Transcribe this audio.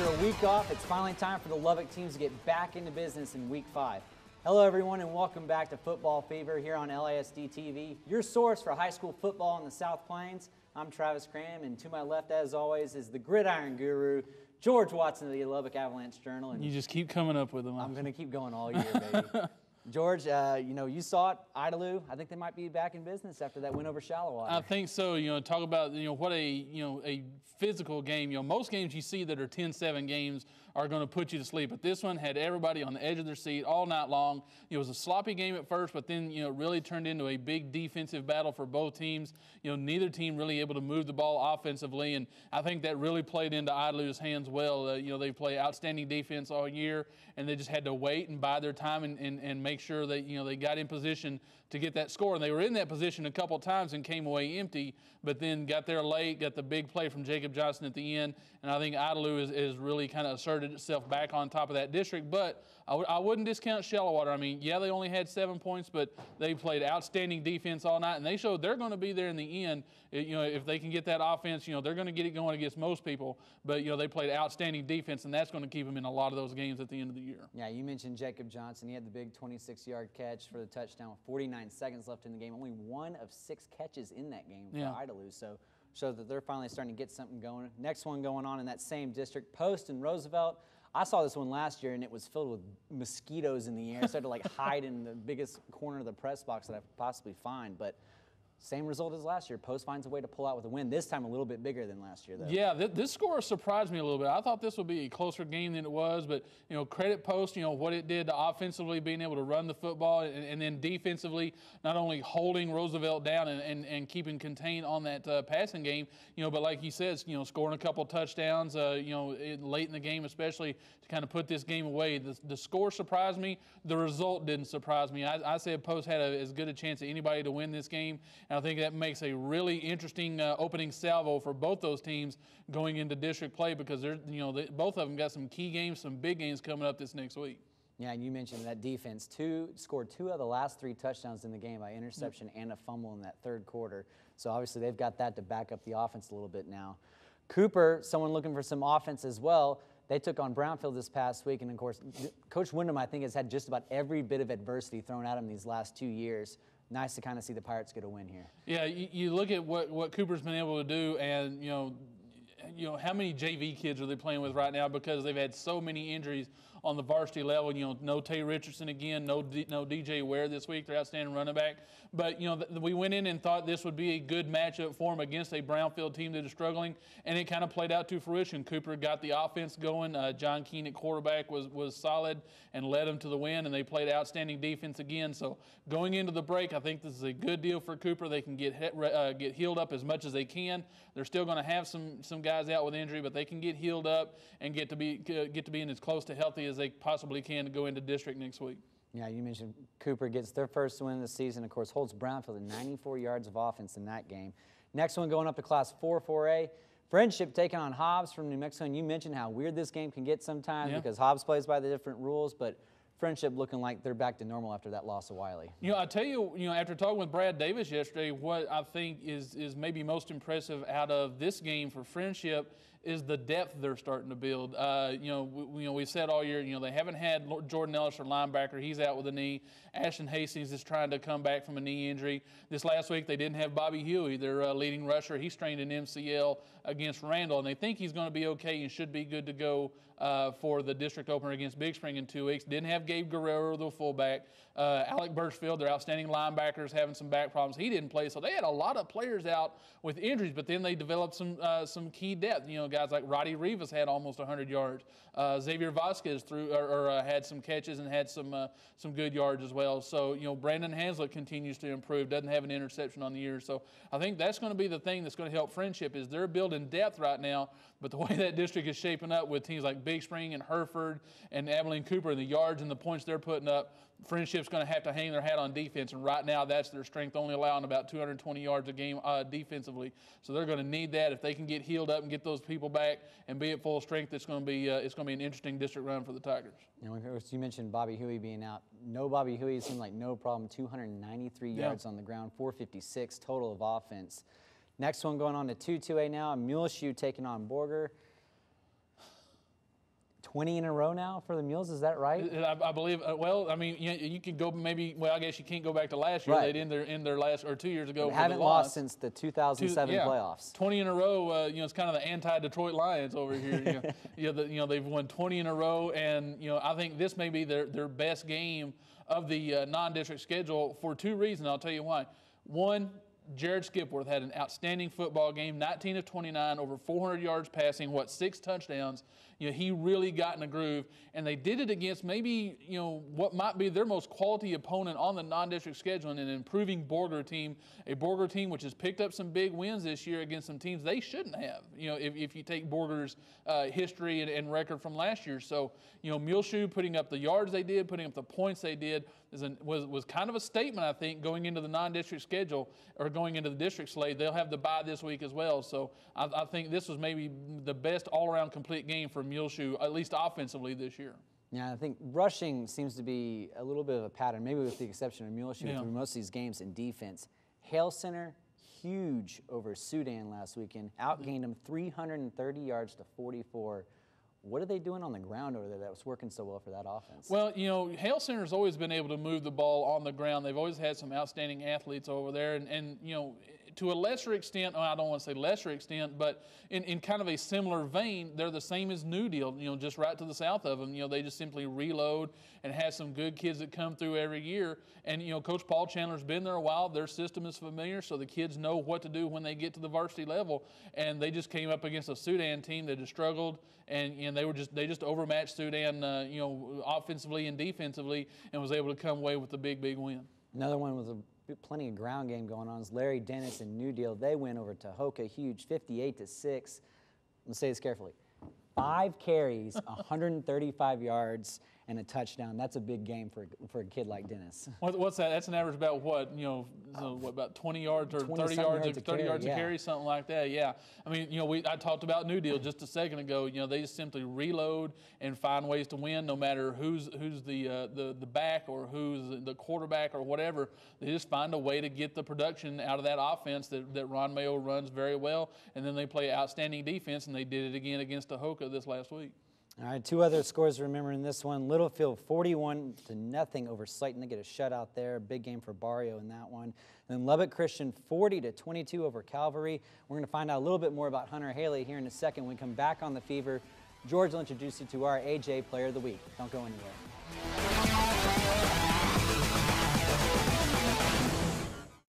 After a week off, it's finally time for the Lubbock teams to get back into business in Week 5. Hello everyone and welcome back to Football Fever here on LASD TV, your source for high school football in the South Plains. I'm Travis Cram, and to my left as always is the gridiron guru, George Watson of the Lubbock Avalanche-Journal. And you just keep coming up with them. I'm going to keep going all year, baby. George, you saw it, Idalou. I think they might be back in business after that win over Shallowater. I think so. Talk about what a physical game. Most games you see that are 10-7 games are going to put you to sleep, but this one had everybody on the edge of their seat all night long. It was a sloppy game at first, but then it really turned into a big defensive battle for both teams. Neither team really able to move the ball offensively, and I think that really played into Idalou's hands well. They play outstanding defense all year, and they just had to wait and bide their time and make sure that they got in position to get that score. And they were in that position a couple of times and came away empty, but then got there late, got the big play from Jacob Johnson at the end, and I think Idalou is really kind of asserted itself back on top of that district. But I wouldn't discount Shallowater. I mean, yeah, they only had 7 points, but they played outstanding defense all night, and they showed they're going to be there in the end. If they can get that offense, they're going to get it going against most people. But they played outstanding defense, and that's going to keep them in a lot of those games at the end of the year. Yeah, you mentioned Jacob Johnson. He had the big 26-yard catch for the touchdown with 49 seconds left in the game. Only 1 of 6 catches in that game for Idalou. So that they're finally starting to get something going. Next one going on in that same district, Post and Roosevelt. I saw this one last year, and it was filled with mosquitoes in the air. So I had to hide in the biggest corner of the press box that I could possibly find. But same result as last year. Post finds a way to pull out with a win. This time a little bit bigger than last year, though. Yeah, this score surprised me a little bit. I thought this would be a closer game than it was, but credit Post, what it did to offensively being able to run the football, and then defensively not only holding Roosevelt down and keeping contained on that passing game, but like he says, scoring a couple touchdowns, late in the game, especially to kind of put this game away. The score surprised me. The result didn't surprise me. I said Post had as good a chance as anybody to win this game. I think that makes a really interesting opening salvo for both those teams going into district play, because both of them got some key games, some big games coming up this next week. Yeah, and you mentioned that defense scored 2 of the last 3 touchdowns in the game by interception and a fumble in that third quarter. So obviously they've got that to back up the offense a little bit now. Cooper, someone looking for some offense as well. They took on Brownfield this past week, and of course, Coach Wyndham, I think, has had just about every bit of adversity thrown at him these last 2 years. Nice to kind of see the Pirates get a win here. Yeah, you look at what Cooper's been able to do, and how many JV kids are they playing with right now, because they've had so many injuries on the varsity level. No Tay Richardson again, no DJ Ware this week, their outstanding running back. But we went in and thought this would be a good matchup for them against a Brownfield team that is struggling, and it kind of played out to fruition. Cooper got the offense going. John Keene at quarterback was solid and led them to the win, and they played outstanding defense again. So going into the break, I think this is a good deal for Cooper. They can get healed up as much as they can. They're still going to have some guys out with injury, but they can get healed up and get to be in as close to healthy as they possibly can to go into district next week. Yeah, you mentioned Cooper gets their first win of the season. Of course, holds Brownfield at 94 yards of offense in that game. Next one going up to Class 4-4A. Friendship taking on Hobbs from New Mexico. And you mentioned how weird this game can get sometimes because Hobbs plays by the different rules, but Friendship looking like they're back to normal after that loss of Wiley. I tell you, after talking with Brad Davis yesterday, what I think is maybe most impressive out of this game for Friendship is the depth they're starting to build. We said all year, they haven't had Jordan Ellis, their linebacker. He's out with a knee. Ashton Hastings is trying to come back from a knee injury. This last week, they didn't have Bobby Huey, their leading rusher. He strained an MCL against Randall, and they think he's going to be okay and should be good to go for the district opener against Big Spring in 2 weeks. Didn't have Gabe Guerrero, the fullback. Alec Birchfield, their outstanding linebackers, having some back problems. He didn't play, so they had a lot of players out with injuries, but then they developed some key depth. Guys like Roddy Rivas had almost 100 yards. Xavier Vasquez had some catches and had some good yards as well. So, Brandon Hanslick continues to improve, doesn't have an interception on the year. So I think that's going to be the thing that's going to help Friendship is they're building depth right now, but the way that district is shaping up with teams like Big Spring and Hereford and Abilene Cooper and the yards and the points they're putting up, Friendship's going to have to hang their hat on defense, and right now that's their strength, only allowing about 220 yards a game defensively. So they're going to need that. If they can get healed up and get those people back and be at full strength, it's going to be an interesting district run for the Tigers. You mentioned Bobby Huey being out. No Bobby Huey seemed like no problem. 293 yards on the ground, 456 total of offense. Next one going on to 2-2A now. Muleshoe taking on Borger. 20 in a row now for the Mules, is that right? I believe. Well, I mean, you could go maybe. Well, I guess you can't go back to last year. Right. They'd in their last, or 2 years ago. They haven't lost since the 2007 playoffs. 20 in a row. It's kind of the anti-Detroit Lions over here. They've won 20 in a row, and I think this may be their best game of the non-district schedule for 2 reasons. I'll tell you why. One, Jared Skipworth had an outstanding football game, 19 of 29, over 400 yards passing, 6 touchdowns. He really got in a groove, and they did it against maybe, what might be their most quality opponent on the non-district schedule, and an improving Borger team, a Borger team which has picked up some big wins this year against some teams they shouldn't have, if you take Borger's history and record from last year. So, Muleshoe putting up the yards they did, putting up the points they did, was kind of a statement, I think, going into the non-district schedule, or going into the district slate. They'll have the bye this week as well. So I think this was maybe the best all-around complete game for Muleshoe, at least offensively this year. Yeah, I think rushing seems to be a little bit of a pattern, maybe with the exception of Muleshoe through most of these games in defense. Hale Center, huge over Sudan last weekend, outgained them 330 yards to 44. What are they doing on the ground over there that was working so well for that offense? Well, Hale Center's always been able to move the ball on the ground. They've always had some outstanding athletes over there, and to a lesser extent, I don't want to say lesser extent, but in kind of a similar vein, they're the same as New Deal, just right to the south of them. They just simply reload and have some good kids that come through every year. And, Coach Paul Chandler's been there a while. Their system is familiar, so the kids know what to do when they get to the varsity level. And they just came up against a Sudan team that just struggled, and they just overmatched Sudan, offensively and defensively, and was able to come away with the big win. Another one was plenty of ground game going on. Is Larry Dennis and New Deal. They win over Tahoka, huge, 58-6. I'm gonna say this carefully. 5 carries, 135 yards, and a touchdown. That's a big game for a kid like Dennis. What's that? That's an average about what? About 20 yards or 30 yards a carry, something like that. Yeah. I mean, I talked about New Deal just a second ago. They just simply reload and find ways to win, no matter who's the back or who's the quarterback or whatever. They just find a way to get the production out of that offense that Ron Mayo runs very well, and then they play outstanding defense, and they did it again against Tahoka this last week. All right, 2 other scores to remember in this one. Littlefield 41-0 over Slayton. They get a shutout there. Big game for Barrio in that one. And then Lubbock Christian 40-22 over Calvary. We're going to find out a little bit more about Hunter Haley here in a second. When we come back on The Fever, George will introduce you to our AJ Player of the Week. Don't go anywhere.